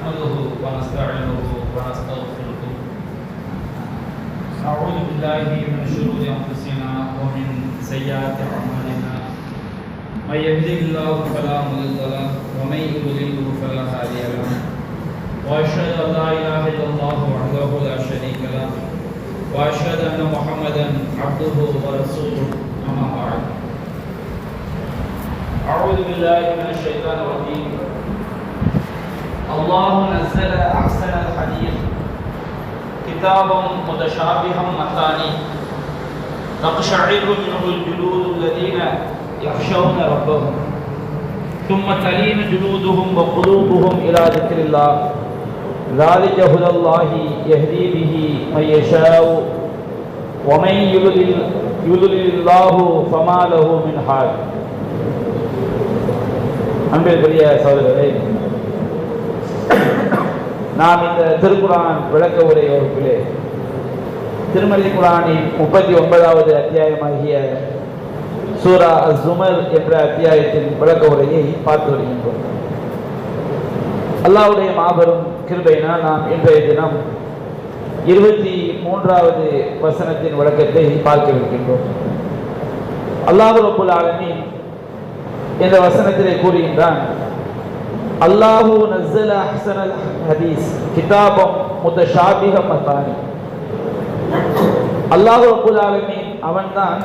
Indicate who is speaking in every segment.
Speaker 1: نحمده ونستعينه ونستغفره. أعوذ بالله من شرور أنفسنا ومن سيئات أعمالنا. من يهده الله فلا مضل له ومن يضلل فلا هادي له. وأشهد أن لا إله إلا الله وحده لا شريك له وأشهد أن محمدا عبده ورسوله. أما بعد. أعوذ بالله من الشيطان الرجيم. الله نزل أحسن الحديث كتابا متشابها مثاني تقشعر منه الجلود الذين يخشون ربهم ثم تلين جلودهم وقلوبهم إلى ذكر الله ذلك هدى الله يهدي به من يشاء ومن يضلل الله فما له من هاد. அன்பிற்குரிய சகோதரர்களே, நாம் இந்த திருக்குரான் விளக்க உரை வகுப்பிலே திருமறை குரானின் 39வது அத்தியாயமாகிய சூரா அஸ்-ஸுமர் என்ற அத்தியாயத்தின் விளக்க உரையை பார்த்து வருகின்றோம். அல்லாஹ்வுடைய மாபெரும் கிருபையினால் நாம் இன்றைய தினம் 23வது வசனத்தின் விளக்கத்தை பார்க்கவிருக்கின்றோம். அல்லாஹ் ரப்பல் ஆலமீன் இந்த வசனத்திலே கூறுகின்றான், அல்லாஹு நஸ்ஸல அஹ்ஸனல் ஹதீஸ் கிதாபம் முத்தஷாபிஹ மத்தானி. அல்லாஹ் ரப்பல் ஆலமீன் அவன்தான்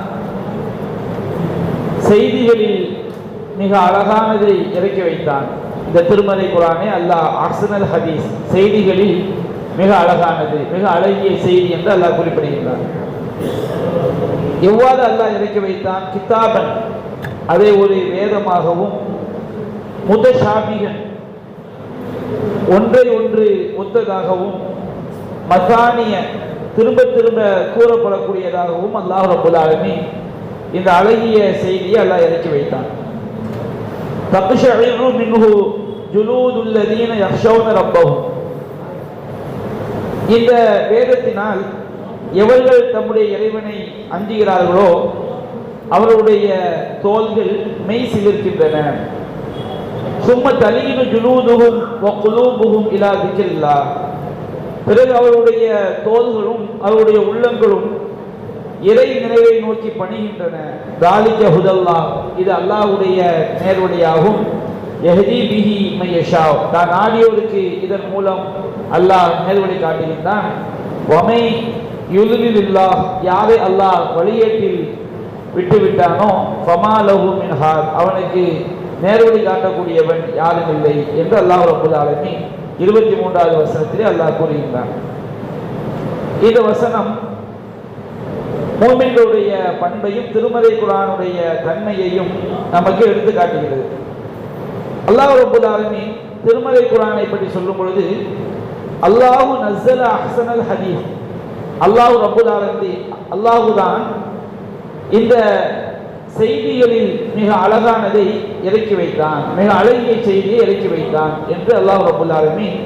Speaker 1: செய்திகளில் மிக அழகானதை இறக்கி வைத்தான். இந்த திருமறை குரானை அல்லாஹ் அஹ்ஸனல் ஹதீஸ் செய்திகளில் மிக அழகானது, மிக அழகிய செய்தி என்று அல்லாஹ் குறிப்பிடுகின்றான். எவ்வாறு அல்லாஹ் இறக்கி வைத்தான்? கிதாபன், அதை ஒரு வேதமாகவும், முத்தஷாபிகன் ஒன்றை ஒன்று ஒத்ததாகவும், மசானிய திரும்ப திரும்ப கூறப்படக்கூடியதாகவும் அல்லாஹ் ரப்பல் ஆலமீன் இந்த அழகிய செய்தியை அல்லாஹ் இறக்கி வைத்தான். தக்ஷஇரு மின்ஹு ஜுலூதுல் லதீன யக்ஷௌன ரப்பஹும். இந்த வேதத்தினால் எவர்கள் தம்முடைய இறைவனை அஞ்சுகிறார்களோ அவர்களுடைய தோள்கள் மெய் சிலிர்க்கின்றன. சும்ம தலீனு ஜுலூதுஹும் வ குலூபுஹும் இலா திக்ரில்லாஹ். பிறகு அவருடைய தோள்களும் அவருடைய உள்ளங்களும் இறை நினைவை நோக்கி பணிகின்றன. தாலிக ஹுதல்லாஹ், இது அல்லாஹ்வுடைய நேர்வழியாகும். யஹ்தி பிஹி மன் யஷா, தான் நாடியோருக்கு இதன் மூலம் அல்லாஹ் நேர்வழி காட்டுகின்றான். வமை யுலிலில்லாஹ், யாரை அல்லாஹ் வழியேட்டில் விட்டுவிட்டானோ ஃபமா லஹு மின் ஹாத், அவனுக்கு நேர்வழி காட்டக்கூடியவன் யாரும் இல்லை என்று அல்லாஹ் ரப்பல் ஆலமீன் 23வது வசனத்திலே அல்லாஹ் கூறுகின்றான். இந்த வசனம் மூமின்களுடைய பண்பையும் திருமறை குர்ஆனுடைய தன்மையையும் நமக்கு எடுத்து காட்டுகிறது. அல்லாஹ் ரப்பல் ஆலமீன் திருமறை குர்ஆனை பற்றி சொல்லும் பொழுது அல்லாஹு நஸ்ஸல அஹ்ஸனல் ஹதீஸ், அல்லாஹ் ரப்பல் ஆலமீன் அல்லாஹுதான் இந்த செய்திகளில் மிக அழகானதை இறக்கி வைத்தான், மிக அழகிய செய்தியை இறக்கி வைத்தான் என்று அல்லாஹ் ரப்பல் ஆலமீன்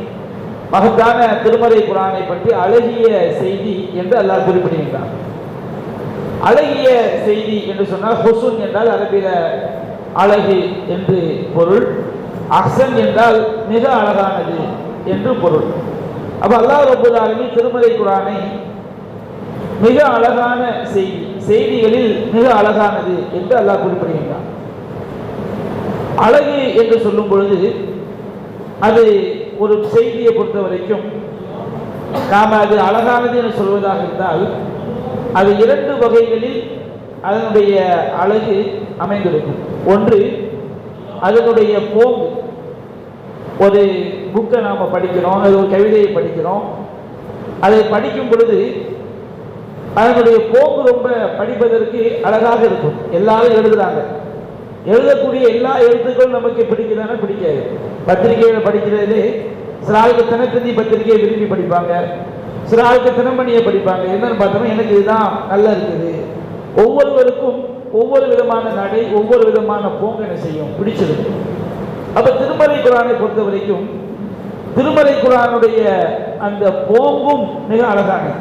Speaker 1: மகத்தான திருமறை குர்ஆனை பற்றி அழகிய செய்தி என்று அல்லாஹ் குறிப்பிடுகின்றான். அழகிய செய்தி என்று சொன்னால் ஹுஸ்ன் என்றால் அரபில அழகு என்று பொருள், அஹ்ஸன் என்றால் மிக அழகானது என்று பொருள். அப்ப அல்லாஹ் ரப்பல் ஆலமீன் திருமறை குர்ஆனை மிக அழகான செய்திகளில் மிக அழகானது என்று அல்லாஹ் குறிப்பிடுகின்றான். அழகு என்று சொல்லும் பொழுது அது ஒரு செய்தியை பொறுத்த வரைக்கும் நாம் அது அழகானது என்று சொல்வதாக இருந்தால் அது 2 வகைகளில் அதனுடைய அழகு அமைந்திருக்கும். ஒன்று அதனுடைய போக்கு. ஒரு புக்கை நாம் படிக்கிறோம், அது ஒரு கவிதையை படிக்கிறோம், அதை படிக்கும் பொழுது அதனுடைய போக்கு ரொம்ப படிப்பதற்கு அழகாக இருக்கும். எல்லாரும் எழுதுறாங்க, எழுதக்கூடிய எல்லா எழுத்துக்களும் நமக்கு பிடிக்குதானே? பிடிக்காது. பத்திரிகைகளை படிக்கிறது சில ஆளுக்கு தினத்தந்தி பத்திரிகையை விரும்பி படிப்பாங்க, சில ஆளுக்கு தினமணியை படிப்பாங்க. என்னன்னு பார்த்தோம்னா எனக்கு இதுதான் நல்லா இருக்குது. ஒவ்வொருவருக்கும் ஒவ்வொரு விதமான நடை, ஒவ்வொரு விதமான போக்கு என்ன செய்யும், பிடிச்சிருக்கு. அப்ப திருமறை குர்ஆனை பொறுத்த வரைக்கும் திருமறை குர்ஆனுடைய அந்த போங்கும் மிக அழகானது.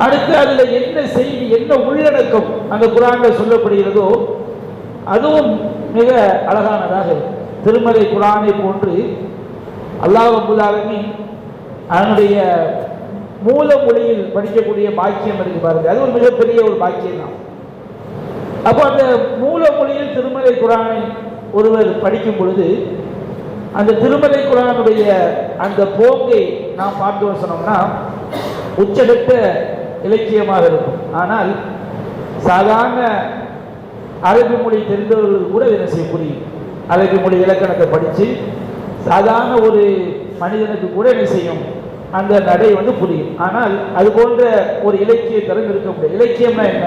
Speaker 1: அடுத்து அதுல என்ன செய்தி, என்ன உள்ளடக்கம் அந்த குர்ஆன்ல சொல்லப்படுகிறதோ அதுவும் மிக அழகானதாக இருக்கும். திருமறை குர்ஆனை போன்று அல்லாஹ் ரப்பல் ஆலமீன் அதனுடைய மூல மொழியில் படிக்கக்கூடிய பாக்கியம் இருக்கு பாருங்க, அது ஒரு மிகப்பெரிய ஒரு பாக்கியம் தான். அப்போ அந்த மூல மொழியில் திருமலை குர்ஆனை ஒருவர் படிக்கும் பொழுது அந்த திருமலை குர்ஆனுடைய அந்த போக்கை நாம் பார்த்து சொன்னோம்னா உச்சகட்ட இலக்கியமாக இருக்கும். ஆனால் சாதாரண அரபி மொழி தெரிந்தவர்கள் கூட என்ன செய்ய புரியும். அரபி மொழி இலக்கணத்தை படித்து சாதாரண ஒரு மனிதனுக்கு கூட என்ன செய்யும், அந்த நடை வந்து புரியும். ஆனால் அது போன்ற ஒரு இலக்கிய தரம் இருக்க முடியாது. இலக்கியம்னா என்ன,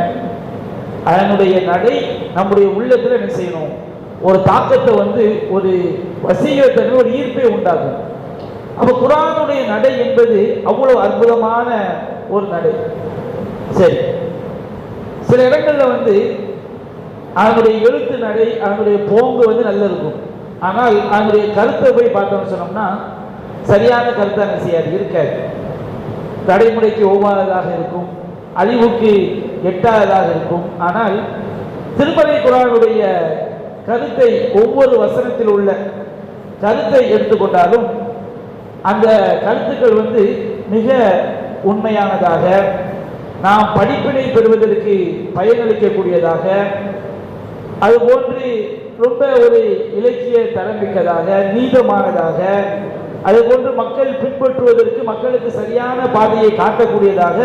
Speaker 1: அதனுடைய நடை நம்முடைய உள்ளத்தில் என்ன செய்யணும், ஒரு தாக்கத்தை வந்து ஒரு வசீகரத்தன்மை, ஒரு ஈர்ப்பை உண்டாகும். அப்போ குர்ஆனுடைய நடை என்பது அவ்வளவு அற்புதமான ஒரு நடை. சரி, சில இடங்களில் வந்து அதனுடைய எழுத்து நடை, அதனுடைய போங்கு வந்து நல்லா இருக்கும். ஆனால் அதனுடைய கருத்தை போய் பார்த்தோம்னு சொன்னோம்னா சரியான கருத்தான செய்யாது, இருக்காது. நடைமுறைக்கு ஒவ்வாததாக இருக்கும், அழிவுக்கு எட்டாததாக இருக்கும். ஆனால் திருமலை குர்ஆனுடைய கருத்தை, ஒவ்வொரு வசனத்தில் உள்ள கருத்தை எடுத்துக்கொண்டாலும் அந்த கருத்துக்கள் வந்து மிக உண்மையானதாக, நாம் படிப்பினை பெறுவதற்கு பயனளிக்கக்கூடியதாக, அதுபோன்று ரொம்ப ஒரு இலக்கிய தரமிக்கதாக, நீதமானதாக, அதுபோன்று மக்கள் பின்பற்றுவதற்கு மக்களுக்கு சரியான பாதையை காட்டக்கூடியதாக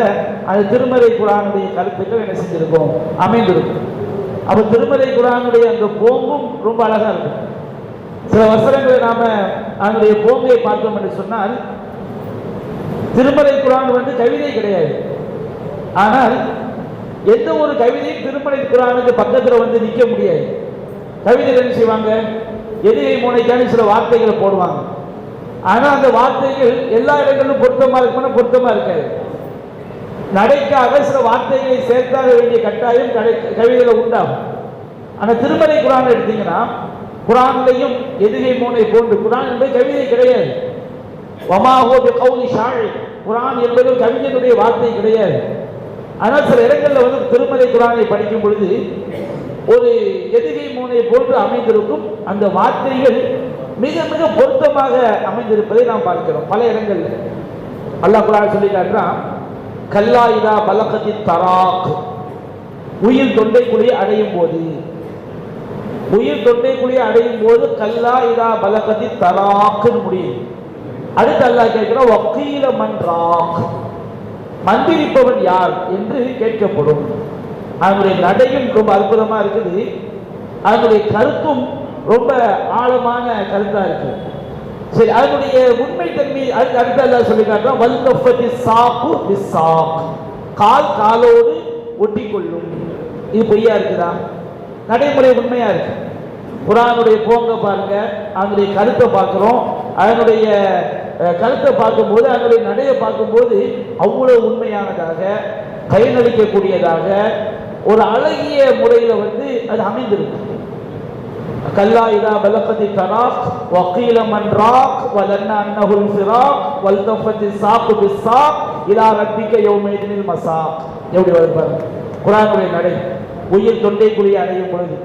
Speaker 1: அது திருமலை குர்ஆனுடைய கருத்துக்கள் என்ன செஞ்சிருக்கும், அமைந்திருக்கும். அப்போ திருமலை குர்ஆனுடைய அந்த போங்கும் ரொம்ப அழகா இருக்கும். சில வசனங்களை நாம அதனுடைய போங்கை பார்த்தோம் என்று சொன்னால், திருமலை குர்ஆன் வந்து கவிதை கிடையாது. ஆனால் எந்த ஒரு கவிதையும் திருமலை குர்ஆனுக்கு பக்கத்தில் வந்து நிற்க முடியாது. கவிதைகள் என்ன செய்வாங்க, எதிரை மூனைக்கான சில வார்த்தைகளை போடுவாங்க. ஆனால் அந்த வார்த்தைகள் எல்லா இடங்களிலும் பொருத்தமா இருக்கும்னா பொருத்தமா இருக்காது. நடைக்காக சில வார்த்தைகளை சேர்த்தாக வேண்டிய கட்டாயம் கவிதைகளை உண்டாகும். ஆனால் திருமலை குர்ஆன் எடுத்தீங்கன்னா, குர்ஆன்லையும் எதிரை மூனை போன்று, குர்ஆன் என்பது கவிதை கிடையாது. வமா ஹுவ பிகௌலி ஷாயிர், குர்ஆன் என்பது கவிஞனுடைய வார்த்தை கிடையாது. ஆனால் சில இடங்களில் வந்து திருமலை குர்ஆனை படிக்கும் பொழுது ஒரு எதிரை மூனை போன்று அமைந்திருக்கும். அந்த வார்த்தைகள் மிக மிக பொருத்தமாக அமைந்திருப்பதை நாம் பார்க்கிறோம் பல இடங்களில். அல்லாஹ் குர்ஆன் சொல்லி காட்டுறான், கல்லா இதா பலகத்தி தராக், உயிர் தொண்டைக்குழியை அடையும் போது, உயிர் தொண்டைக்குழியை அடையும் போது கல்லா இதா பலகத்தி தராக்குன்னு முடியும். அடுத்து அல்லாஹ் கேட்கிறான், வக்கீல மன்றாக், மந்திரிப்பவன் யார் என்று கேட்கப்படும். அதனுடைய நடையும் ரொம்ப அற்புதமா இருக்குது, அதனுடைய கருத்தும் ரொம்ப ஆழமான கருத்தா இருக்கு. சரி, அதனுடைய உண்மை தன்மை அடுத்து அல்லாஹ் சொல்லி காட்டுறான், வல்தஃபத்தி சாக்கு பிஸ்ஸாக், கால் காலோடு ஒட்டி கொள்ளும். இது பொய்யா இருக்குதா? நடைமுறை உண்மையா இருக்கு. குர்ஆனுடைய போங்க பாருங்க, அதனுடைய கருத்தை பார்க்கிறோம். அதனுடைய கருத்தை பார்க்கும்போது, அதனுடைய நடையை பார்க்கும்போது அவ்வளவு உண்மையானதாக, பயனளிக்கக்கூடியதாக, ஒரு அழகிய முறையில் வந்து அது அமைந்திருக்கு. கல்லா இதா பலகத்தி தராக் வகீல மன்றாக் வலன்ன அன்னஹுல் ஃபிராக் வல்தஃபத்தி சாக்கு பிஸ்ஸாக் இலா ரப்பிக யௌமைதினில் மஸாக். எப்படி வருது பாருங்க குர்ஆனுடைய நடை. உயிர் தொண்டைக்குழியை அடையும் பொழுது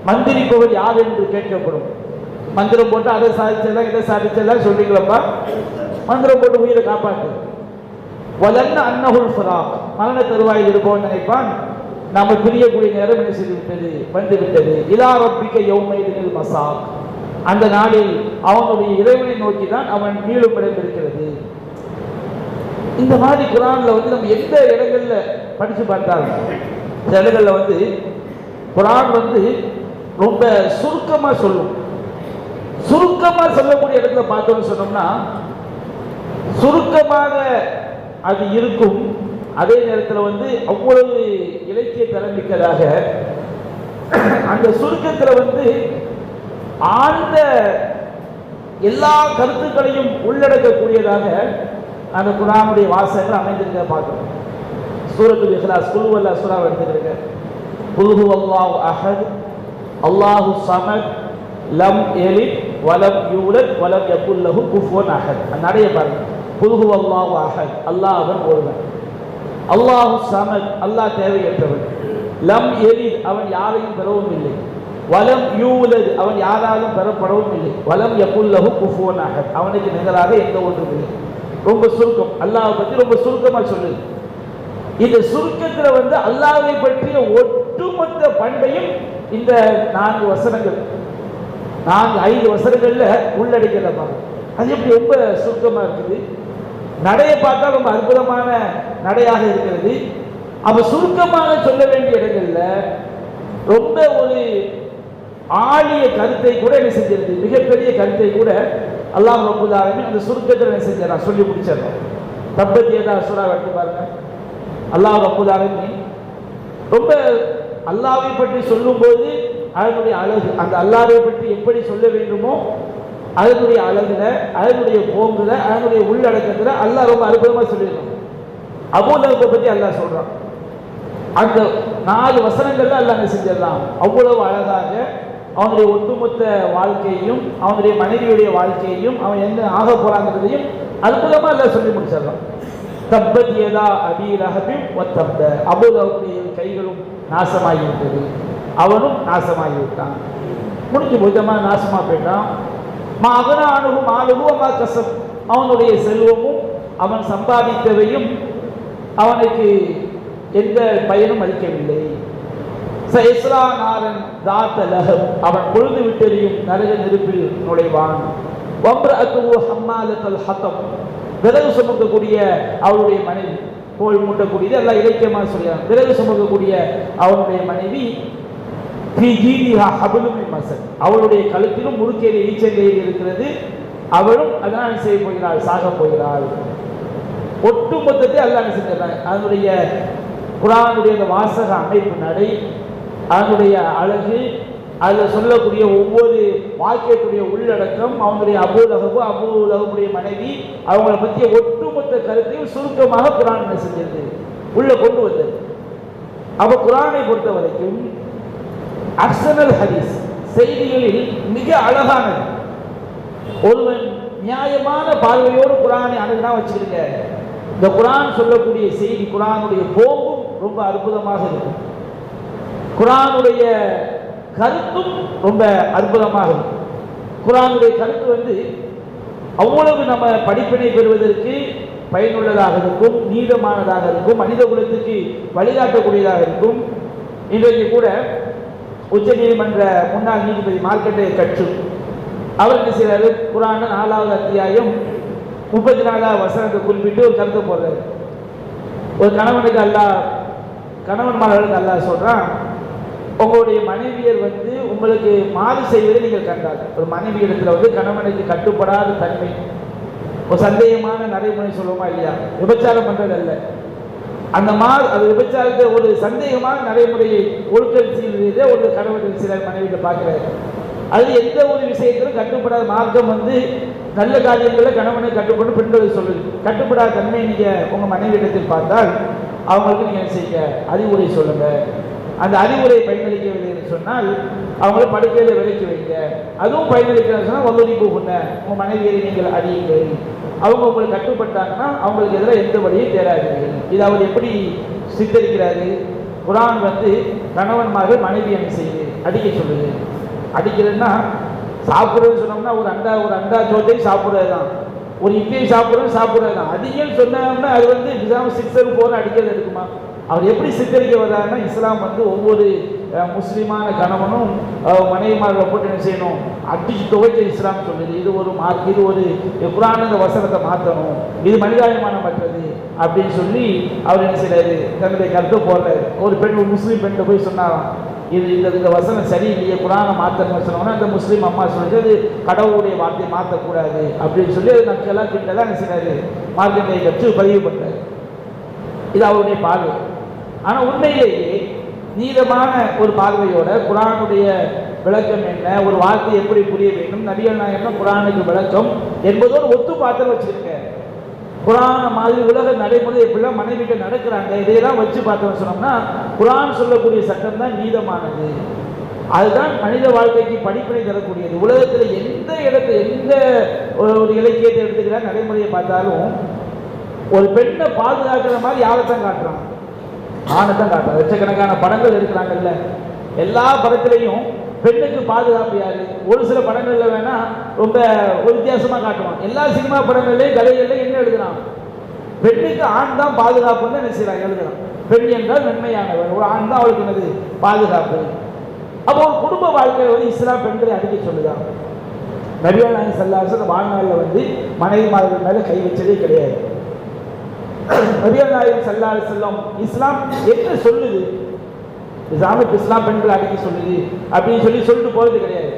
Speaker 1: மந்திரிப்பவர் யார் என்று கேட்கப்படும். மந்திரம் போட்டு அதை சாதிச்செல்லாம் இதை சாதிச்செல்லாம் சொல்லிங்களப்பா, மந்திரம் போட்டு உயிரை காப்பாற்று. வலன்ன அன்னஹுல் ஃபிராக், மரண தருவாயில் இருப்பவன் நினைப்பான், நாம பிரியக்கூடிய நேரம் என்ன செய்து விட்டது, வந்து விட்டது. இலா ரப்பிக யௌமைதினில் மஸாக், அந்த நாளில் அவனுடைய இறைவனை நோக்கி தான் அவன் மீளும் இடம் இருக்கிறது. இந்த மாதிரி குர்ஆன்ல வந்து நம்ம எந்த இடங்கள்ல படிச்சு பார்த்தாலும், இந்த இடங்கள்ல வந்து குர்ஆன் வந்து ரொம்ப சுருக்கமா சொல்லும். சுருக்கமா சொல்லக்கூடிய இடத்துல பார்த்தோம்னு சொன்னோம்னா சுருக்கமாக அது இருக்கும். அதே நேரத்தில் வந்து அவ்வளவு இலக்கிய தரமிக்கதாக, அந்த சுருக்கத்தில் வந்து ஆழ்ந்த எல்லா கருத்துக்களையும் உள்ளடக்கக்கூடியதாக அந்த குர்ஆனுடைய வாசகங்கள் அமைந்திருக்க பார்க்கணும். சூரத்துல் இக்லாஸ், குல் ஹுவல்லாஹ் சூராவை எடுத்துக்கிறேங்க. குல் ஹுவல்லாஹு அஹத் அல்லாஹு ஸமத் லம் யலித் வலம் யூலத் வலம் யகுல் லஹு குஃபுவன் அஹத். அந்த நடைய பாருங்க. குல் ஹுவல்லாஹு அஹத், அல்லாஹ் அவன் ஒருவன். அல்லாஹு ஸமத், அல்லாஹ் தேவையற்றவன். லம் யலித், அவன் யாரையும் பெறவும் இல்லை. வலம் யூலது, அவன் யாராலும் பெறப்படவும் இல்லை. வலம் யகுல்லஹு குஃபுவன் அஹத், அவனுக்கு நிகராக எந்த ஒன்றும் இல்லை. ரொம்ப சுருக்கம், அல்லாஹ்வை பற்றி ரொம்ப சுருக்கமா சொல்லுது. இந்த சுருக்கத்தில் அல்லாஹ்வை பற்றிய ஒட்டுமொத்த பண்பையும் இந்த 4 வசனங்கள் 5 வசனங்கள்ல உள்ளடக்கிறதா. அது எப்படி ரொம்ப சுருக்கமா இருக்குது. நடையை பார்த்தா ரொம்ப அற்புதமான நடையாக இருக்கிறது. அப்ப சுருக்கமாக சொல்ல வேண்டிய இடங்கள்ல ரொம்ப ஒரு ஆழிய கருத்தை கூட என்ன செஞ்சிருது, மிகப்பெரிய கருத்தை கூட அல்லாஹ் ரப்பல் ஆலமீன் அந்த சுருக்கத்தில் என்ன செஞ்சார், சொல்லி முடிச்சிடறோம். தப்பத் யதா சூரா எடுத்து பாருங்க. அல்லாஹ் ரப்பல் ஆலமீன் ரொம்ப அல்லாஹ்வை பற்றி சொல்லும்போது அதனுடைய அழகு, அந்த அல்லாஹ்வை பற்றி எப்படி சொல்ல வேண்டுமோ அதனுடைய அழகுல, அதனுடைய போங்குல, அதனுடைய உள்ளடக்கத்துல அல்லாஹ் ரொம்ப அற்புதமா சொல்லிடுறான். அபூ லஹபை பற்றி அல்லாஹ் சொல்றான். அந்த 4 வசனங்கள்ல அல்லாஹ் என்ன செஞ்சிடலாம், அவ்வளவு அழகாக அவனுடைய ஒட்டுமொத்த வாழ்க்கையையும் அவனுடைய மனைவியுடைய வாழ்க்கையையும் அவன் என்ன ஆக போறாங்கிறதையும் அற்புதமா அல்லாஹ் சொல்லி முடிச்சிடலாம். தப்பத் யதா அபீ லஹபின் வத்தப்ப, அபூ லஹபுடைய கைகளும் நாசமாகிவிட்டது, அவனும் நாசமாகிவிட்டான். முடிஞ்சு போய்த்தமா நாசமா போயிட்டான். அகனா அணுகும் ஆளுகும் அம்மா கசப், அவனுடைய செல்வமும் அவன் சம்பாதித்தவையும் அவனுக்கு எந்த பயனும் அளிக்கவில்லை. அவன் பொழுது விட்டெறியும் நரக நெருப்பில் நுழைவான். விறகு சுமக்கக்கூடிய அவருடைய மனைவி, கோல் மூட்டக்கூடியது எல்லாம் இலக்கியமாக சொல்லியான். விறகு சுமக்கக்கூடிய அவனுடைய மனைவி அவளுடைய கழுத்திலும் முறுக்கேறி ஈச்சங்கையில் இருக்கிறது. அவளும் அதனால் செய்ய போகிறாள், சாக போகிறாள். ஒட்டு மொத்தத்தை அல்லாஹ் செஞ்சான். அதனுடைய குர்ஆனுடைய வாசக அமைப்பு, நடை, அதனுடைய அழகு, அதில் சொல்லக்கூடிய ஒவ்வொரு வாக்கியத்துடைய உள்ளடக்கம், அவனுடைய அபூ லஹபுடைய மனைவி, அவங்களை பற்றிய ஒட்டுமொத்த கருத்தையும் சுருக்கமாக குர்ஆன் என்ன செஞ்சது, உள்ள கொண்டு வந்தது. அப்ப குர்ஆனை பொறுத்த வரைக்கும் அஹ்ஸனுல் ஹதீஸ், செய்திகளில் மிக அழகானது. ஒருவன் நியாயமான பார்வையோடு குர்ஆனை அணுகுனா வச்சுக்கிடுங்க, இந்த குர்ஆன் சொல்லக்கூடிய செய்தி, குர்ஆனுடைய போக்கும் ரொம்ப அற்புதமாக இருக்கும். குர்ஆனுடைய கருத்தும் ரொம்ப அற்புதமாக இருக்கும். குர்ஆனுடைய கருத்து அவ்வளவு நம்ம படிப்பினை பெறுவதற்கு பயனுள்ளதாக இருக்கும், நீதமானதாக இருக்கும், மனித குலத்துக்கு வழிகாட்டக்கூடியதாக இருக்கும். இன்றைக்கு கூட உச்ச நீதிமன்ற முன்னாள் நீதிபதி மார்க்கெட்டை கற்று அவருக்கு சிலர் குர்ஆன் 4வது அத்தியாயம் 34வது வசனத்தை குறிப்பிட்டு ஒரு கருத்தை போடுறாரு. ஒரு கணவனுக்கு அல்லாஹ், கணவன்மார்களுக்கு அல்லாஹ் சொல்றான், உங்களுடைய மனைவியர் உங்களுக்கு மாறு செய்வதை நீங்கள் கண்டால், ஒரு மனைவி இடத்துல கணவனுக்கு கட்டுப்படாத தன்மை, ஒரு சந்தேகமான நடைமுறை சொல்லுவோமா இல்லையா, விபச்சாரம் பண்றது அல்ல, அந்த அது விபச்சாரத்தை ஒரு சந்தேகமான நடைமுறையை ஒழுக்கம் செய்வதை ஒரு கணவன் சிலர் மனைவியில பார்க்கிறார். அது எந்த ஒரு விஷயத்திலும் கட்டுப்படாத மார்க்கம் நல்ல காரியங்களில் கணவனை கட்டுப்பட்டு பெண்களுக்கு சொல்லுது. கட்டுப்படாத தன்மையை நீங்க உங்க மனைவியிடத்தில் பார்த்தால் அவங்களுக்கு நீங்க செய்ய அறிவுரை சொல்லுங்க. அந்த அறிவுரை பயனளிக்கவில்லை என்று சொன்னால் அவங்கள படுக்கையில விலைக்கு வைங்க. அதுவும் பயனளிக்கிறது சொன்னால் வல்லூரி போகுங்க, உங்க மனைவியை நீங்கள் அடியுங்கள். அவங்க உங்களுக்கு கட்டுப்பட்டாங்கன்னா அவங்களுக்கு எதிராக எந்த வழியும் தேடாதீர்கள். இது அவர் எப்படி சித்தரிக்கிறாரு? குர்ஆன் கணவன்மார்கள் மனைவி என்ன செய்யுது, அடிக்க சொல்லுது. அடிக்கிறதுன்னா சாப்பிட்றதுன்னு சொன்னோம்னா ஒரு அண்டா சோத்தையும் சாப்பிட்றது தான், ஒரு இட்லியை சாப்பிட்றது தான். அடிக்கன்னு சொன்னோம்னா அது இஸ்லாம் 6 4 அடிக்கிறது இருக்குமா? அவர் எப்படி சித்தரிக்க வர்றாருன்னா, இஸ்லாம் ஒவ்வொரு முஸ்லீமான கணவனும் மனைவிமார்களை போட்டு என்ன செய்யணும், அடிச்சு துவைக்க இஸ்லாம் சொல்லுது. இது ஒரு மார்க், இது ஒரு குர்ஆன் இந்த வசனத்தை மாற்றணும், இது மனிதாயமானமற்றது அப்படின்னு சொல்லி அவர் என்ன செய்யறாரு, தன்னுடைய கருத்தை போடுறாரு. ஒரு பெண், ஒரு முஸ்லீம் பெண்ணை போய் சொன்னாராம், இது இந்த வசனம் சரியில்லையே, குர்ஆனை மாற்றணும்னு சொன்னோம்னா அந்த முஸ்லீம் அம்மா சொல்லிட்டு அது கடவுளுடைய வார்த்தையை மாற்றக்கூடாது அப்படின்னு சொல்லி அது நக்கெல்லாம் கிட்டதான் என்ன செய்யறாரு, மார்க்கத்தை கற்று பதிவு பண்றாரு. இது அவருடைய பார்வை. ஆனால் உண்மையிலேயே நீதமான ஒரு பார்வையோட குர்ஆனுடைய விளக்கம் என்ன, ஒரு வார்த்தை எப்படி புரிய வேண்டும், நபிகள் நாயகம் குர்ஆனுக்கு விளக்கம் என்பதோடு ஒத்து பார்த்து வச்சிருக்கேன். குர்ஆன் மாதிரி உலக நடைமுறை எப்படிலாம் மனைவிட்டு நடக்கிறாங்க, இதையெல்லாம் வச்சு பார்த்தோம்னு சொன்னோம்னா குர்ஆன் சொல்லக்கூடிய சட்டம் தான் நீதமானது. அதுதான் மனித வாழ்க்கைக்கு படிப்பினை தரக்கூடியது. உலகத்தில் எந்த இடத்துல எந்த ஒரு இலக்கியத்தை எடுத்துக்கிற நடைமுறையை பார்த்தாலும் ஒரு பெண்ணை பாதுகாக்கிற மாதிரி யாரைத்தான் காட்டுறாங்க, ஆணைத்தான் காட்டுறாங்க. லட்சக்கணக்கான படங்கள் இருக்கிறாங்கல்ல, எல்லா படத்திலையும் பெண்ணுக்கு பாதுகாப்பு யாரு? ஒரு சில படங்கள்ல வேணா ரொம்ப ஒரு வித்தியாசமா காட்டுவான். எல்லா சினிமா படங்கள்லயும் கதைகள்லையும் என்ன எழுதுறான்? பெண்ணுக்கு ஆண் தான் பாதுகாப்புன்னு என்ன செய்யறான்? எழுதுறான். பெண் என்றால் நன்மையானவர், ஒரு ஆண் தான் அவளுக்கு என்னது? பாதுகாப்பு. அப்போ ஒரு குடும்ப வாழ்க்கையில வந்து இஸ்லாம் பெண்களை அடிக்க சொல்லுதான். நபிகள் நாயகம் ஸல்லல்லாஹு அலைஹி வஸல்லம் வாழ்நாளில் வந்து மனைவிமார்கள் மேல கை வச்சதே கிடையாது. நபிகள் நாயகம் ஸல்லல்லாஹு அலைஹி வஸல்லம் இஸ்லாம் என்ன சொல்லுது? இஸ்லாமுக்கு இஸ்லாம் பெண்களை அடிக்க சொல்லுது அப்படின்னு சொல்லிட்டு போறது கிடையாது.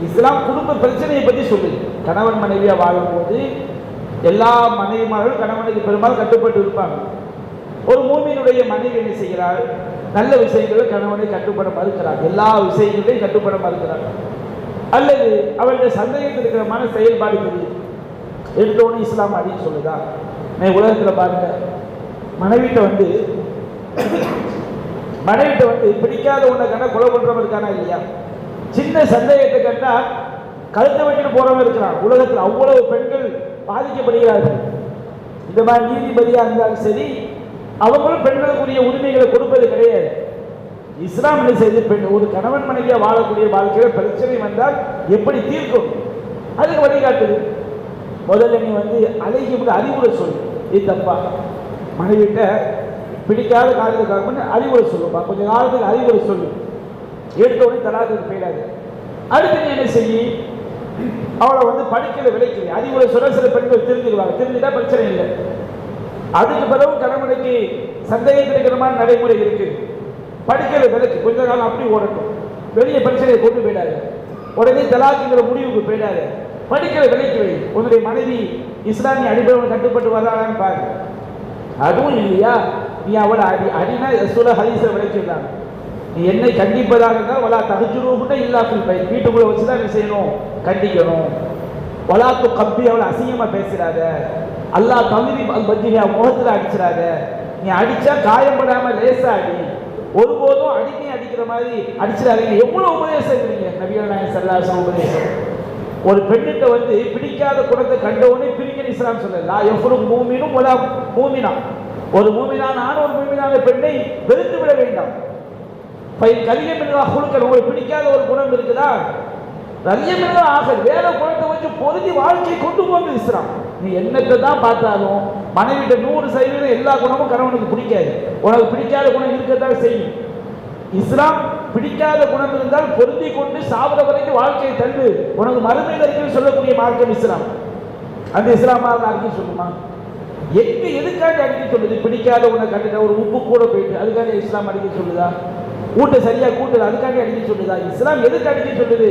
Speaker 1: இஸ்லாம் குடும்ப பிரச்சனையை பற்றி சொல்லுது. கணவன் மனைவியா வாழும்போது எல்லா மனைவிமார்களும் கணவனுக்கு பெரும்பாலும் கட்டுப்பட்டு இருப்பாங்க. ஒரு மூமினுடைய மனைவி என்ன செய்கிறார்? நல்ல விஷயங்களை கணவனை கட்டுப்பட மறுக்கிறார், எல்லா விஷயங்களையும் கட்டுப்பட மறுக்கிறார். அல்லது அவருடைய சந்தேகத்தில் இருக்கிற மன செயல்பாடு எடுத்தோன்னு இஸ்லாம் அடின்னு சொல்லுதா? நான் உலகத்தில் பாருங்க, மனைவிட்ட வந்து பிடிக்காத ஒன்றை கண்டா கொலை பண்றவன் இருக்கானா இல்லையா? சின்ன சந்தேகத்தை கண்டா கழுத்தை வெட்டிட்டு போறவன் இருக்கிறான். உலகத்தில் அவ்வளவு பெண்கள் பாதிக்கப்படுகிறார்கள். இந்த மாதிரி நீதிபதியா இருந்தாலும் சரி, அவங்களும் பெண்களுக்குரிய உரிமைகளை கொடுப்பது கிடையாது. இஸ்லாம் என்ன செய்து, பெண் ஒரு கணவன் மனைவியா வாழக்கூடிய வாழ்க்கையில பிரச்சனை வந்தால் எப்படி தீர்க்கும் அதுக்கு வழிகாட்டுது. முதல்ல நீ வந்து அழகி அறிவுரை சொல்லு. இது தப்பா? மனைவிட்ட பிடிக்காத காரியத்துக்காக அறிவுரை சொல்லுப்பா, கொஞ்சம் காலத்துக்கு அறிவுரை சொல்லு. எடுத்த உடனே தலாத்துக்கு போயிடாது. அடுத்து நீ என்ன செய்யி, அவளை வந்து படிக்கல விளைக்கல. அறிவுரை சொல்ல சில பெண்கள் தெரிஞ்சுக்குவாங்க, தெரிஞ்சுட்டா பிரச்சனை இல்லை. அதுக்கு பிறகு கணவனுக்கு சந்தேகம் இருக்கிற மாதிரி நடைமுறை இருக்கு. படிக்கிற விலைக்கு கொஞ்ச காலம் அப்படி ஓடட்டும், வெளியே பிரச்சனையை கொண்டு போயிடாது. உடனே தலாக்குங்கிற முடிவுக்கு போயிடாது. படிக்கிற விலைக்கு வை. உன்னுடைய மனைவி இஸ்லாமிய அடிப்படையில் கட்டுப்பட்டு வர்றாங்கன்னு பாரு. அதுவும் இல்லையா, நீ அவளை அடினா ரசூலுல்லாஹி ஹதீஸை விளைச்சிருந்தாங்க. நீ என்னை கண்டிப்பதாக இருந்தால் வலா தஹஜுருஹுன்ன இல்லா ஃபில் பைத், வீட்டுக்குள்ள வச்சுதான் என்ன செய்யணும்? கண்டிக்கணும். வலாத்து கப்பி, அவளை அசிங்கமா பேசுறாத. அல்லாஹ் தவிரி பஜ்ஜியா, முகத்துல அடிச்சிடாத. நீ அடிச்சா காயப்படாம லேசா அடி, ஒருபோதும் அடிமை அடிக்கிற மாதிரி அடிச்சிடாதீங்க. எவ்வளவு உபதேசம் இருக்கிறீங்க நபிகள் நாயகம் ஸல்லல்லாஹு அலைஹி வஸல்லம் உபதேசம். ஒரு பெண்ணிட்ட வந்து பிடிக்காத குணத்தை கண்டவுடனே பிரிக்க இஸ்லாம் சொல்லல. லா யஃப்ருக் மூமினும் வலா மூமினா, ஒரு மூமினான ஆண் ஒரு மூமினான பெண்ணை வெறுத்து விட வேண்டாம். கலியமில்லா குழுக்கள், உங்களுக்கு பிடிக்காத ஒரு குணம் இருக்குதா? கலியமில்லா ஆக வேற குணத்தை வச்சு பொருந்தி வாழ்க்கையை கொண்டு போங்க இஸ்லாம். நீ என்னத்தை தான் பார்த்தாலும் மனைவிட்ட 100% எல்லா குணமும் கணவனுக்கு பிடிக்காது. உனக்கு பிடிக்காத குணம் இருக்கத்தான் செய்யும். இஸ்லாம் பிடிக்காத குணம் இருந்தால் பொருந்தி கொண்டு சாப்பிட வரைக்கும் வாழ்க்கையை தள்ளு, உனக்கு மறுமை வரைக்கும் சொல்லக்கூடிய மார்க்கம் இஸ்லாம். அந்த இஸ்லாமாக அடிக்க சொல்லுமா? எதுக்காண்டி அடிக்க சொல்லுது? பிடிக்காத உன்னை கண்டுட்ட ஒரு உப்பு கூட போயிட்டு அதுக்காண்டி இஸ்லாம் அடிக்க சொல்லுதா? கூட்ட சரியா கூட்டல் அதுக்காண்டி அடிக்க சொல்லுதா? இஸ்லாம் எதுக்கு அடிக்க சொல்லுது?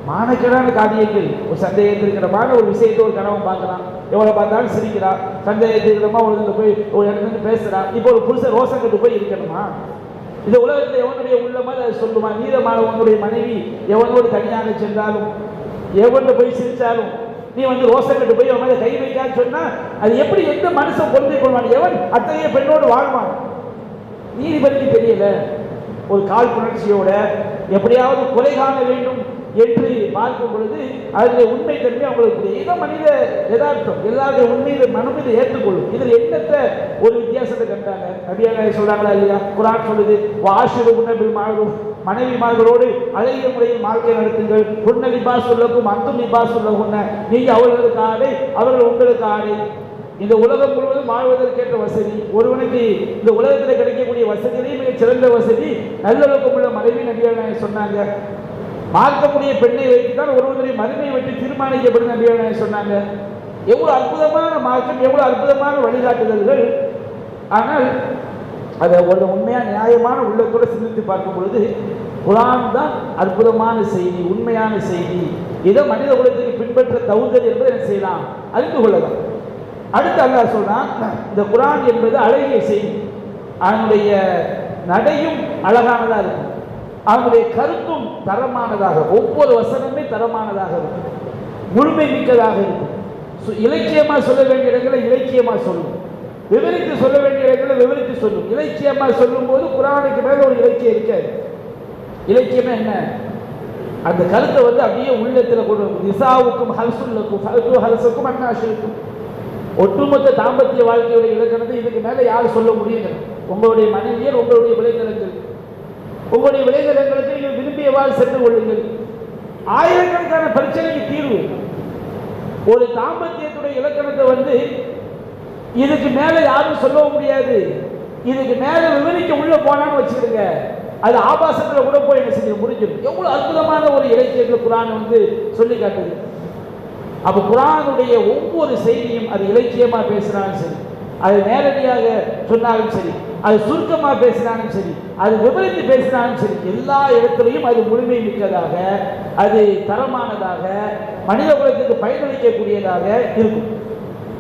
Speaker 1: மானக்கேடான காரியங்கள். ஒரு சந்தேகத்திற்கிறமான ஒரு விஷயத்தை ஒரு கணவன் பார்க்கலாம், எவ்வளவு பார்த்தாலும் சிரிக்கிறா. சந்தேகத்திற்கிறமா ஒரு போய் ஒரு இடத்துல பேசுறா. இப்போ ஒரு புருஷன் ரோசம் கட்டு போய் இருக்கணுமா? இந்த உலகத்தில் எவனுடைய உள்ளமா அதை சொல்லுமா? நீதமான உன்னுடைய மனைவி எவனோடு தனியாக சென்றாலும் எவன்கிட்ட போய் சிரிச்சாலும் நீ வந்து ரோசம் கட்டு போய் அவன் மேலே கை வைக்கான்னு சொன்னா அது எப்படி எந்த மனுஷன் பொருந்தி கொள்வான்? எவன் அத்தகைய பெண்ணோடு வாழ்வான்? நீதிபதிக்கு தெரியல, ஒரு காழ்ப்புணர்ச்சியோட எப்படியாவது கொலை காண வேண்டும் என்று பார்க்கும் பொழுது அதில் உண்மை தன்மை அவங்களுக்கு இதை மனித யதார்த்தம் எல்லாருடைய உண்மையை மனம் இதை ஏற்றுக்கொள்ளும். இதில் என்னத்தை ஒரு வித்தியாசத்தை கண்டாங்க? நபியாக சொல்றாங்களா இல்லையா? குர்ஆன் சொல்லுது, வாஷிருகுன மாறும், மனைவிமார்களோடு அழகிய முறையில் வாழ்க்கை நடத்துங்கள். புன்ன லிபாஸ் சொல்லக்கும் அந்தும் லிபாஸ் சொல்லகுன்ன, நீங்க அவர்களுக்கு ஆடை அவர்கள் உங்களுக்கு ஆடை. இந்த உலகம் முழுவதும் வாழ்வதற்கேற்ற வசதி, ஒருவனுக்கு இந்த உலகத்தில் கிடைக்கக்கூடிய வசதியிலேயே மிக சிறந்த வசதி நல்லொழுக்கம் உள்ள மனைவி. நபியாக சொன்னாங்க, மார்க்கக்கூடிய பெண்ணை வைத்துதான் ஒருவருடைய மறுமையை வைத்து தீர்மானிக்கப்படும் நபியாக சொன்னாங்க. எவ்வளவு அற்புதமான மார்க்கம், எவ்வளவு அற்புதமான வழிகாட்டுதல்கள். ஆனால் அதை ஒரு உண்மையான நியாயமான உள்ளத்தோடு சிந்தித்து பார்க்கும் பொழுது குர்ஆன் தான் அற்புதமான செய்தி, உண்மையான செய்தி. இதை மனித குலத்துக்கு பின்பற்ற தகுந்தது என்பதை என்ன செய்யலாம்? அறிந்து கொள்ளலாம். அடுத்து அல்லாஹ் சொல்றான், இந்த குர்ஆன் என்பது அழகிய செய்தி, அதனுடைய நடையும் அழகானதாக இருக்கும், அதனுடைய கருத்தும் தரமானதாக, ஒவ்வொரு வசனமே தரமானதாக இருக்கும், முழுமை மிக்கதாக இருக்கும். இலக்கியமா சொல்ல வேண்டிய இடங்களை இலக்கியமா சொல்லும், விவரித்து சொல்ல வேண்டிய இடங்களை விவரித்து சொல்லும். இலக்கியமா சொல்லும் போது குர்ஆனுக்கு மேல ஒரு இலக்கியம் இருக்காது. இலக்கியமே என்ன? அந்த கருத்தை வந்து அப்படியே உள்ளத்தில் கொண்டு வரும். நிசாவுக்கும் ஹல்சுல்லக்கும் ஹல்சு ஹல்சுக்கும் அன்னாஷிருக்கும், ஒட்டுமொத்த தாம்பத்திய வாழ்க்கையுடைய இலக்கணத்தை இதுக்கு மேல யார் சொல்ல முடியுங்க? உங்களுடைய மனைவியர், உங்களுடைய விளைநிலங்கள், உங்களுடைய விளைநிலங்களுக்கு நீங்கள் விரும்பியவாறு சென்று கொள்ளுங்கள். ஆயிரக்கணக்கான பிரச்சனைக்கு தீர்வு. ஒரு தாம்பத்தியத்துடைய இலக்கணத்தை இதுக்கு மேல யாரும் சொல்லவும் முடியாது. இதுக்கு மேல விவரிக்க உள்ள போனான்னு வச்சுக்கிடுங்க, அது ஆபாசத்துல கூட போய் என்ன செஞ்சு முடிஞ்சிடும். எவ்வளவு அற்புதமான ஒரு இலக்கியத்தில் குர்ஆன் சொல்லி காட்டுது. அப்ப குர்ஆனுடைய ஒவ்வொரு செய்தியும் அது இலக்கியமா பேசினாலும் சரி, அது நேரடியாக சொன்னாலும் சரி, அது சுருக்கமாக பேசினாலும் சரி, அது விவரித்து பேசினாலும் சரி, எல்லா இடத்திலையும் அது முழுமை மிக்கதாக, அது தரமானதாக, மனித குலத்துக்கு பயனளிக்கக்கூடியதாக இருக்கும்.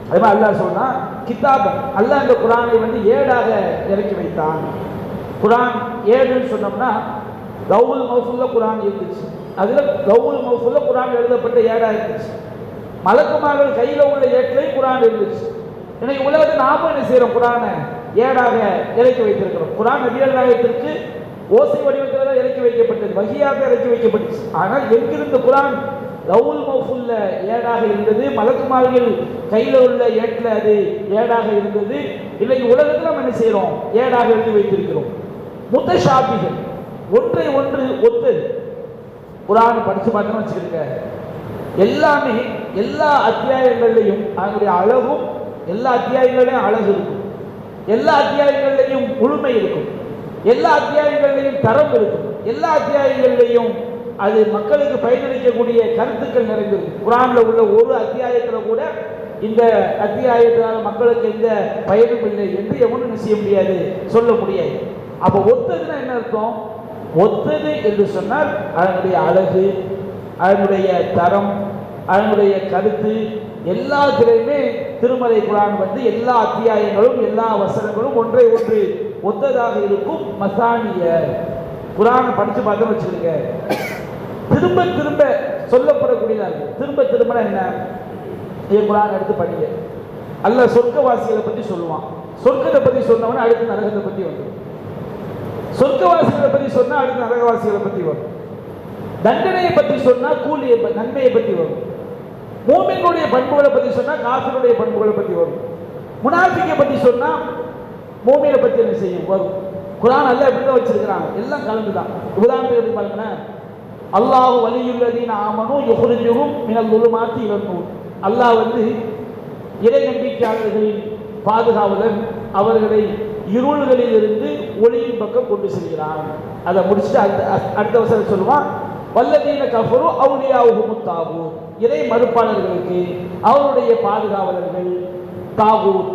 Speaker 1: அது மாதிரி அல்லாஹ் சொன்னா கிதாப், அல்லாஹ் இந்த குர்ஆனை ஏடாக இறக்கி வைத்தான். குர்ஆன் ஏடுன்னு சொன்னோம்னா லவ்வுல் மஹ்ஃபூல்ல குர்ஆன் இருந்துச்சு. அதுல லவ்வுல் மஹ்ஃபூல்ல குர்ஆன் எழுதப்பட்ட ஏடா இருந்துச்சு. மலக்குமார்கள் கையில உள்ள ஏட்டிலையும் குர்ஆன் இருந்துச்சு. இன்னைக்கு உலகத்தை நாம என்ன செய்யறோம்? குர்ஆனை ஏடாக இறக்கி வைத்திருக்கிறோம். குர்ஆன் நபிகள் நாயகத்திற்கு ஓசை வடிவத்தில் தான் இறக்கி வைக்கப்பட்டது, வஹியாக இறக்கி வைக்கப்பட்டுச்சு. ஆனால் எங்கிருந்த குர்ஆன் லவ்வுல் மஹ்ஃபூல்ல ஏடாக இருந்தது, மலக்குமார்கள் கையில உள்ள ஏட்டில் அது ஏடாக இருந்தது. இன்னைக்கு உலகத்தில் நம்ம என்ன செய்யறோம்? ஏடாக எழுதி வைத்திருக்கிறோம். முத்தஷாபிகள், ஒன்றை ஒன்று ஒத்தது. குர்ஆன் படிச்சு பார்த்தோம்னு வச்சுக்கிருக்க, எல்லாமே எல்லா அத்தியாயங்கள்லையும் அதனுடைய அழகும், எல்லா அத்தியாயங்களையும் அழகு இருக்கும், எல்லா அத்தியாயங்கள்லையும் முழுமை இருக்கும், எல்லா அத்தியாயங்கள்லையும் தரம் இருக்கும், எல்லா அத்தியாயங்கள்லையும் அது மக்களுக்கு பயனளிக்கக்கூடிய கருத்துக்கள் நிறைந்திருக்கும். குர்ஆன்ல உள்ள ஒரு அத்தியாயத்துல கூட இந்த அத்தியாயத்தினால் மக்களுக்கு எந்த பயனும் இல்லை என்று எவனும் செய்ய முடியாது, சொல்ல முடியாது. அப்ப ஒத்ததுன்னா என்ன அர்த்தம்? ஒத்தது என்று சொன்னால் அதனுடைய அழகு, அதனுடைய தரம், அதனுடைய கருத்து, எல்லாத்திலையுமே திருமலை குர்ஆன் எல்லா அத்தியாயங்களும் எல்லா வசனங்களும் ஒன்றை ஒன்று ஒத்ததாக இருக்கும். மசானிய குர்ஆன் படிச்சு பார்த்து வச்சுருங்க, திரும்ப திரும்ப சொல்லப்படக்கூடியதா இருக்கு. திரும்ப திரும்ப என்ன? குர்ஆன் எடுத்து படிங்க. அல்லாஹ் சொர்க்கவாசிகளை பற்றி சொல்லுவான். சொர்க்கத்தை பற்றி சொன்னவன அடுத்து நரகத்தை பற்றி வந்து, சொர்க்கவாசிகளை பற்றி சொன்னா அடுத்து நரகவாசிகளை பற்றி வரும். தண்டனையை பற்றி சொன்னா கூலியை நன்மையை பற்றி வரும். மூமினுடைய பண்புகளை பற்றி சொன்னா காஃபிருடைய பண்புகளை பற்றி வரும். முனாஃபிக்கை பற்றி சொன்னா மூமினை பற்றி என்ன செய்யும் வரும். குர்ஆன் அல்லாஹ் இப்படிதான் வச்சிருக்கிறாங்க, எல்லாம் கலந்துதான். உதாரணத்துக்கு எப்படி பாருங்கன்னா, அல்லாஹு வலியுல்லதீன ஆமனு யுஹ்ரிஜுஹும் மினல் ஸுலுமாத்தி இலன் நூர். அல்லாஹ் இறை நம்பிக்கையாளர்களின் பாதுகாவலன், அவர்களை இருள்களில் இருந்து ஒளியின் பக்கம் கொண்டு செல்கிறான். அதை முடிச்சுட்டு அடுத்த வசனம் சொல்லுவான், வல்லதீன கஃபரு அவுலியாவுஹுமுத் தாகூத். இறை மறுப்பாளர்களுக்கு அவருடைய பாதுகாவலர்கள் தாகூத்,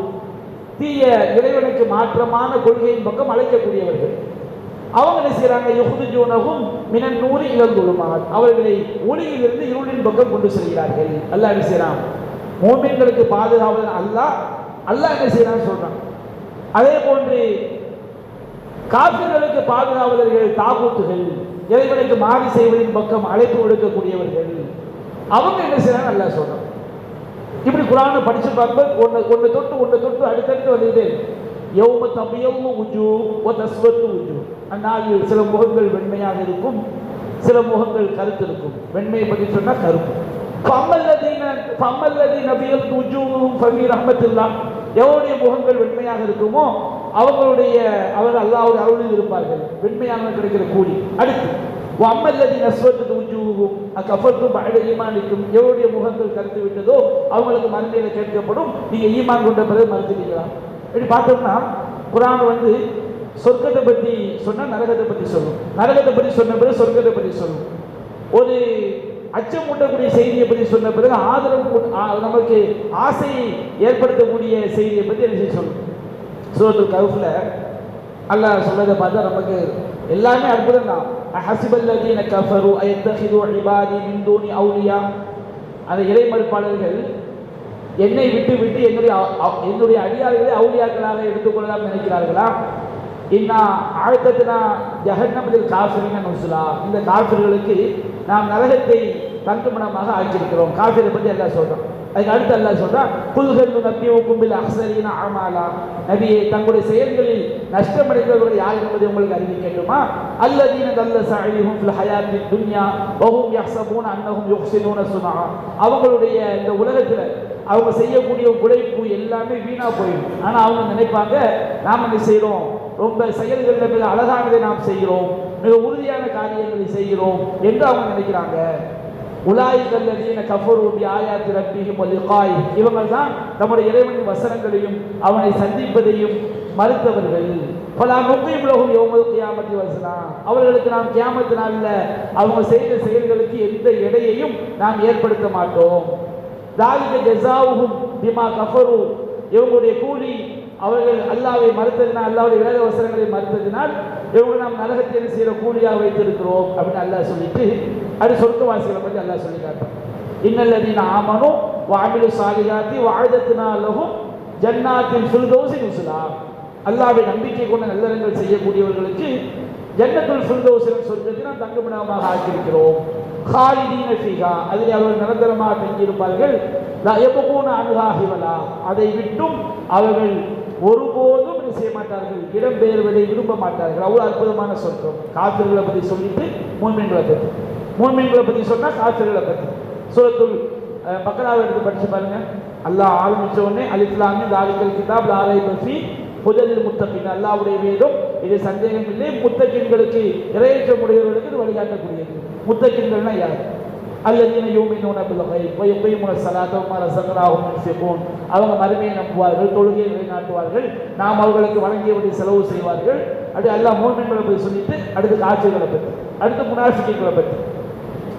Speaker 1: தீய இறைவனுக்கு மாற்றமான கொள்கையின் பக்கம் அழைக்கக்கூடியவர்கள். அவங்க என்ன செய்யறாங்க? யுஹ்ரிஜூனஹும் மினன் நூரி இலல் ஸுலுமாத். அவர்களை ஒளியிலிருந்து இருளின் பக்கம் கொண்டு செல்கிறார்கள். அல்லாஹ் என்ன செய்யறான்? மூமின்களுக்கு பாதுகாவலன் அல்லாஹ் என்ன செய்யறான்னு சொல்றான். அதே போன்று காஃபிர்களுக்கு பாதுகாவலர்கள் தாகூத்துகள், இறைவனுக்கு மாறி செய்வதின் பக்கம் அழைப்பு விடுக்கக்கூடியவர்கள். அவங்க என்ன செய்யறாங்க? அல்லாஹ் சொல்றான். இப்படி குர்ஆனை படிச்சு பார்க்கும்போது ஒன்று தொட்டு அடுத்தடுத்து வந்துட்டு யௌம தபியல்லு உஜூஹ் வ தஸ்வத்து உஜூஹ். அந்நாளில் சில முகங்கள் வெண்மையாக இருக்கும், சில முகங்கள் கருத்து இருக்கும். வெண்மையை பற்றி சொன்னா கருப்பு. ஃபம்மல்லதீன பியல்லு உஜூஹும் ஃபபி ரஹ்மத்தில்லாஹ். எவருடைய முகங்கள் வெண்மையாக இருக்குமோ அவர் அல்லாஹ்வுடைய அருளில் இருப்பார்கள், வெண்மையாக கிடைக்கிற கூலி. அடுத்து வம்மல்லதீன அஸ்வத்து உஜூஹும் அகஃபர்தும் பஅத ஈமானிக்கும். எவருடைய முகங்கள் கருத்து விட்டதோ அவங்களுக்கு மறுமையில கேட்கப்படும், நீங்க ஈமான் கொண்ட பிறகு மறுத்துட்டீங்களா? இப்படி பார்த்தோம்னா குர்ஆன் சொர்க்கத்தை பற்றி சொன்னா நரகத்தை பற்றி சொல்லும், நரகத்தை பற்றி சொன்ன பிறகு சொர்க்கத்தை பற்றி சொல்லும். ஒரு அச்சமூட்டக்கூடிய செய்தியை பற்றி சொன்ன பிறகு ஆதரவு, நமக்கு ஆசையை ஏற்படுத்தக்கூடிய செய்தியை பற்றி என்ன செய்ய சொல்லும். சூரத்துல் கஹ்ஃப்ல அல்லாஹ் சொன்னதை பார்த்தா நமக்கு எல்லாமே அற்புதம் தான். ஹஸிபல்லதீன கஃபரு அயத்தஹிது இபாதி மின் தூனி அவுலியா. அந்த இறை மறுப்பாளர்கள் என்னை விட்டு என்னுடைய அடியார்களை அவுலியாக்களாக எடுத்துக்கொள்ளலாம் நினைக்கிறார்களா? இன்னா ஆழ்த்தத்தினா ஜஹன்னமில் காஃபிரின நுஸ்லா. இந்த காஃபிர்களுக்கு நாம் நரகத்தை தங்குமிடமாக ஆக்கியிருக்கிறோம். காஃபிரை பற்றி அல்லாஹ் சொல்றோம். அதுக்கு அடுத்து அல்லாஹ் சொல்றான், குல்ஹல் நபியுக்கும் பில் அஹ்ஸரீன அமாலா. நபியே, தங்களுடைய செயல்களில் நஷ்டமடைந்தவர்கள் யார் என்பதை உங்களுக்கு அறிவிக்கட்டுமா? அல்லதீன தல்ல சஅய்ஹும் ஃபில் ஹயாத்தித் துன்யா வஹும் யஹ்ஸபூன அன்னஹும் யுஹ்ஸினூன சுனா. அவங்களுடைய இந்த உலகத்தில் அவங்க செய்யக்கூடிய உழைப்பு எல்லாமே வீணா போயிடும். ஆனால் அவங்க நினைப்பாங்க, நாம் என்ன செய்கிறோம்? ரொம்ப செயல்களில் மிக அழகானதை நாம் செய்கிறோம், மிக உறுதியான காரியங்களை செய்கிறோம் என்று அவங்க நினைக்கிறாங்க. உலாயிகல்லதீன கஃபரு பி ஆயாத்தி ரப்பிஹிம் வ லிகாய், இவங்கள் தான் நம்முடைய இறைவனின் வசனங்களையும் அவனை சந்திப்பதையும் மறுத்தவர்கள். பல நுகீம் லஹும் யௌமல் கியாமத்தி வஸனா, அவர்களுக்கு நாம் கியாமத் நாளில் அவங்க செய்த செயல்களுக்கு எந்த எடையையும் நாம் ஏற்படுத்த மாட்டோம். தாலிக ஜஸாவுஹும் பிமா கஃபரு, இவங்களுடைய கூலி அவர்கள் அல்லாஹ்வை மறுத்ததினால், அல்லாஹ்வுடைய வேத வசனங்களை மறுத்ததினால் இவங்க நாம் நரகத்தில் செய்கிற கூலியாக வைத்திருக்கிறோம் அப்படின்னு அல்லாஹ் சொல்லிட்டு அது சொர்க்கவாசிகளை பற்றி அல்லாஹ் சொல்லி காட்டுறான். இன்னல்லதீன ஆமனு வ அமிலு ஸாலிஹாத்தி வ அஅதத்னா லஹும் ஜன்னாத்தின் ஃபிர்தௌஸி நுஸுலா, அல்லாஹ்வை நம்பிக்கை கொண்ட நல்லறங்கள் செய்யக்கூடியவர்களுக்கு ஜன்னத்துல் ஃபிர்தௌஸ் என்ற சொர்க்கத்தை நாம் தங்குமிடமாக ஆக்கியிருக்கிறோம். காலிதீன ஃபீஹா, அதில் அவர்கள் நிரந்தரமாக தங்கியிருப்பார்கள். லா யபகூன அன்ஹா ஹிவலா, அதை விட்டும் அவர்கள் ஒருபோதும் செய்ய மாட்டார்கள், இடம்பெயர்வதை விரும்ப மாட்டார்கள். அவ்வளோ அற்புதமான சொர்க்கம். காஃபிர்களை பற்றி சொல்லிட்டு மூமின்களை பற்றி, மூமின்களை பற்றி சொன்னால் காஃபிர்களை பற்றி. சூரத்துல் பக்ராவை எடுத்து படிச்சு பாருங்க. அல்லாஹ் ஆரம்பிச்ச உடனே அலிஃப் லாம் மீம் தாலிகல் கிதாப் லா ரைப ஃபீஹ் ஹுதல் முத்தகீன், அல்லாஹ்வுடைய வேதம் இது சந்தேகம் இல்லை முத்தகீன்களுக்கு, இறையற்றமுடையவர்களுக்கு இது வழிகாட்டக்கூடியது. முத்தகீன்கள்னா யார்? அல்லதீன யூமினூன பில் கைப் வ யுகீமுன ஸலாத்த வ மா ரஸக்னாஹும் யுன்ஃபிகூன், அவங்க மறுமையை நம்புவார்கள், தொழுகையை நிலைநாட்டுவார்கள், நாம் அவர்களுக்கு வழங்கியபடி செலவு செய்வார்கள். அப்படி அல்லாஹ் மூமின்களை பற்றி சொல்லிட்டு அடுத்து காஃபிர்களை பற்றி, அடுத்து முனாஃபிக்குகளை பற்றி.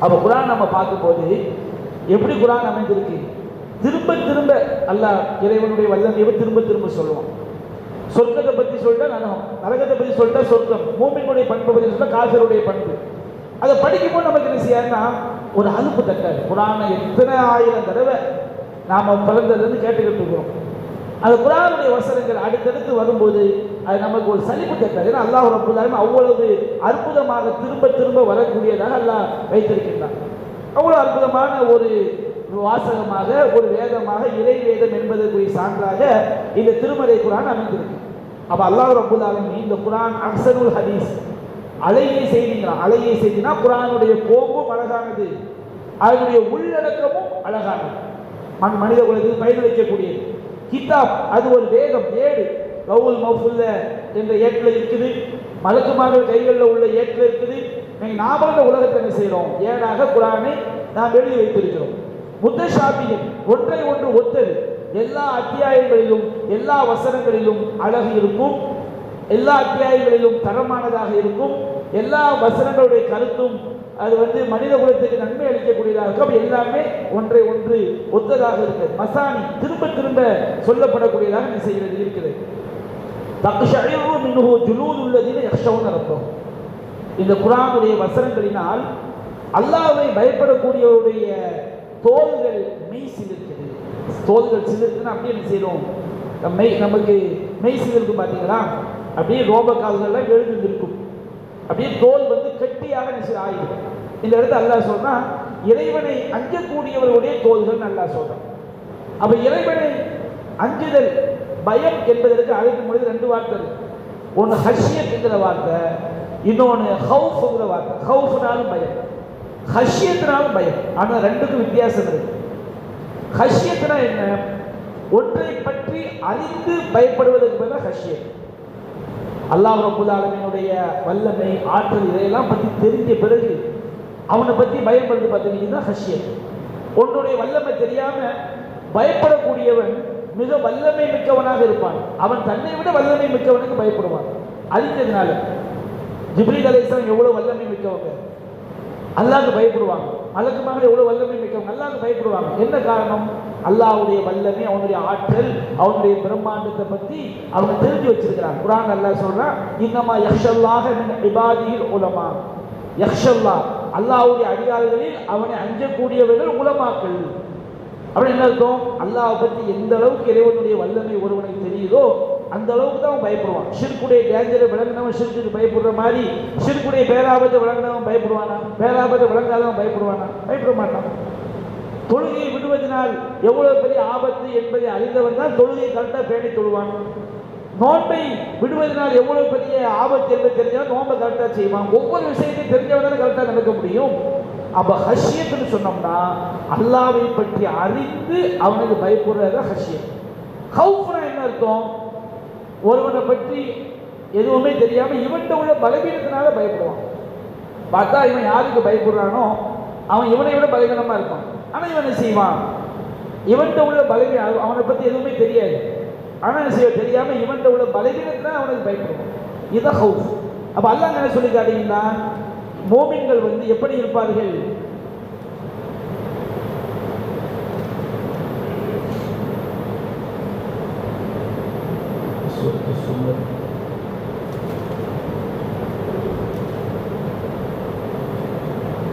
Speaker 1: அப்போ குர்ஆன் நம்ம பார்க்கும்போது எப்படி குர்ஆன் அமைந்திருக்கு, திரும்ப திரும்ப அல்லாஹ் இறைவனுடைய வல்லமையை திரும்ப திரும்ப சொல்லுவான். சொர்க்கத்தை பற்றி சொல்லிட்டா நரகம், நரகத்தை பற்றி சொல்லிட்டா சொர்க்கம், மூமினுடைய பண்பை பற்றி சொல்லிட்டா காஃபிருடைய பண்பு. அதை படிக்கும்போது நமக்கு என்ன செய்யணும்னா ஒரு அலுப்பு தட்டாது. குர்ஆனை எத்தனை ஆயிரம் தடவை நாம் பிறந்ததுலேருந்து கேட்டுக்கிட்டு இருக்கிறோம். அந்த குர்ஆனுடைய வசனங்கள் அடுத்தடுத்து வரும்போது அது நமக்கு ஒரு சலிப்பு தட்டாது. ஏன்னா அல்லாஹ் ரப்பல் ஆலமீன் அவ்வளவு அற்புதமாக திரும்ப திரும்ப வரக்கூடியதாக அல்லாஹ் வைத்திருக்கின்றான். அவ்வளோ அற்புதமான ஒரு வாசகமாக, ஒரு வேதமாக, இறை வேதம் என்பதற்குரிய சான்றாக இந்த திருமறை குர்ஆன் அமைந்திருக்கு. அப்போ அல்லாஹ் ரப்பல் ஆலமீன் இந்த குர்ஆன் அஹ்ஸனுல் ஹதீஸ், அழகிய செய்திங்கிறான். அழகிய செய்தினா குர்ஆனுடைய போக்கும் அழகானது, அதனுடைய உள்ளடக்கமும் அழகானது, மனித குலத்துக்கு பயனளிக்கக்கூடியது. கிதாப் அது ஒரு வேதம், ஏடு, லவ்வுல் மஹ்ஃபூல்ல என்ற ஏட்டில் இருக்குது, மலக்குமார்கள் கைகளில் உள்ள ஏட்டில் இருக்குது. நாம இந்த உலகத்தை என்ன செய்கிறோம், ஏடாக குர்ஆனை நாம் எழுதி வைத்திருக்கிறோம். முத்தஷாபிஹன், ஒன்றை ஒன்று ஒத்தது, எல்லா அத்தியாயங்களிலும் எல்லா வசனங்களிலும் அழகு இருக்கும், எல்லா அத்தியாயங்களிலும் தரமானதாக இருக்கும், எல்லா வசனங்களுடைய கருத்தும் அது மனித குலத்துக்கு நன்மை அளிக்கக்கூடியதாக இருக்கும். எல்லாமே ஒன்றை ஒன்று ஒத்ததாக இருக்கிறது. மசானி திரும்ப திரும்ப சொல்லப்படக்கூடியதாக என்ன செய்கிறது இருக்கிறது. தக்ஷஇரு மின்ஹு ஜுலூதுல்லதீன யக்ஷவுன ரப்பஹும், இந்த குர்ஆனுடைய வசனங்களினால் அல்லாஹ்வை பயப்படக்கூடியவருடைய தோள்கள் மெய் சிலிர்க்கிறது. தோள்கள் சிலிர்க்குன்னா அப்படியே என்ன செய்யணும், நமக்கு மெய் சிலிர்க்கு பார்த்தீங்களா, அப்படியே ரோபக்கால்கள்லாம் எழுந்திருக்கும், அப்படியே தோல் கட்டியாக ஆயிடும். இந்த இடத்துல அல்லாஹ் சொல்றா இறைவனை அஞ்சக்கூடியவர்களுடைய தோள்கள் அல்லாஹ் சொல்றான். அப்ப இறைவனை அஞ்சுதல், பயம் என்பதற்கு அழைக்கும் பொழுது ரெண்டு வார்த்தை, ஒன்று ஹஷ்யத் என்கிற வார்த்தை, இன்னொன்று ஹவுஃப்ங்கிற வார்த்தை. ஹவுஃப்னாலும் பயம், ஹஷ்யத்தினாலும் பயம். ஆனால் ரெண்டுக்கும் வித்தியாசம் இருக்கு. ஹஷ்யத்னா என்ன, ஒன்றை பற்றி அறிந்து பயப்படுவதற்கு பதிலாக ஹஷ்யத். அல்லாஹ் ரப்பல் ஆலமீனுடைய வல்லமை, ஆற்றல், இதையெல்லாம் பற்றி தெரிஞ்ச பிறகு அவனை பற்றி பயப்படுறது பார்த்தீங்கன்னா ஹஷ்யத். ஒன்றுடைய வல்லமை தெரியாம பயப்படக்கூடியவன் மிக வல்லமை மிக்கவனாக இருப்பான். அவன் தன்னை விட வல்லமை மிக்கவனுக்கு பயப்படுவான். அறிஞ்சதுனால ஜிப்ரீல் அலைஹிஸ்ஸலாம் எவ்வளவு வல்லமை மிக்கவங்க, அல்லாஹ்க்கு பயப்படுவாங்க. மலக்குமார்கள் எவ்வளவு வல்லமை மிக்கவங்க, அல்லாஹ்க்கு பயப்படுவாங்க. என்ன காரணம், அல்லாஹ்வுடைய வல்லமை, அவனுடைய ஆற்றல், அவனுடைய பிரம்மாண்டத்தை பற்றி அவங்க தெரிஞ்சு வச்சிருக்கிறாங்க. குர்ஆன் அல்லாஹ் சொல்றான், இன்னமா யக்ஷல்லாஹ மின் இபாதிஹில் உலமா. யக்ஷல்லாஹ், அல்லாஹ்வுடைய அடியார்களில் அவனை அஞ்சக்கூடியவர்கள் உலமாக்கள். அப்படி என்ன அர்த்தம், அல்லாஹ்வை பற்றி எந்த அளவுக்கு இறைவனுடைய வல்லமை ஒருவனுக்கு தெரியுதோ அந்த அளவுக்கு தான் அவன் பயப்படுவான். ஷிர்க்குடைய டேஞ்சரை விளங்கினவன் ஷிர்க்குக்கு பயப்படுற மாதிரி ஷிர்க்குடைய பேராபத்தை விளங்கினவன் பயப்படுவானா, பேராபத்தை விளங்காதவன் பயப்படுவானா, பயப்பட மாட்டான். தொழுகையை விடுவதனால் எவ்வளவு பெரிய ஆபத்து என்பதை அறிந்தவன் தான் தொழுகையை கரெக்டாக பேணி தொழுவான். நோன்பை விடுவதனால் எவ்வளவு பெரிய ஆபத்து என்பதை தெரிஞ்சவன் நோன்பை கரெக்டாக செய்வான். ஒவ்வொரு விஷயத்தையும் தெரிஞ்சவன் தானே கரெக்டாக நடக்க முடியும். அப்ப ஹஷ்யத்துன்னு சொன்னோம்னா அல்லாஹ்வை பற்றி அறிந்து அவனுக்கு பயப்படுறத ஹஷ்யத். ஹவுஃப்னா என்ன அர்த்தம், ஒருவனை பற்றி எதுவுமே தெரியாம இவன்கிட்ட உள்ள பலவீனத்தினால பயப்படுவான். பார்த்தா இவன் யாருக்கு பயப்படுறானோ அவன் இவனை விட பலவீனமாக இருப்பான். ஆனால் இவன் என்ன செய்வான், இவன்கிட்ட உள்ள பலவீனம் அவனை பற்றி எதுவுமே தெரியாது. ஆனால் என்ன செய்ய தெரியாமல் இவன்கிட்ட உள்ள பலவீனத்தில் அவனுக்கு பயப்படுவான். இதுதான் ஹவுஸ். அப்போ அல்லாஹ் என்ன சொல்லி காட்டிங்கன்னா, மோமின்கள் எப்படி இருப்பார்கள்,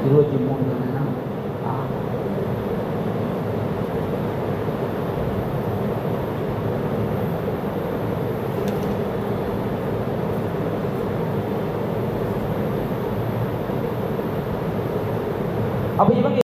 Speaker 1: இருபத்தி 23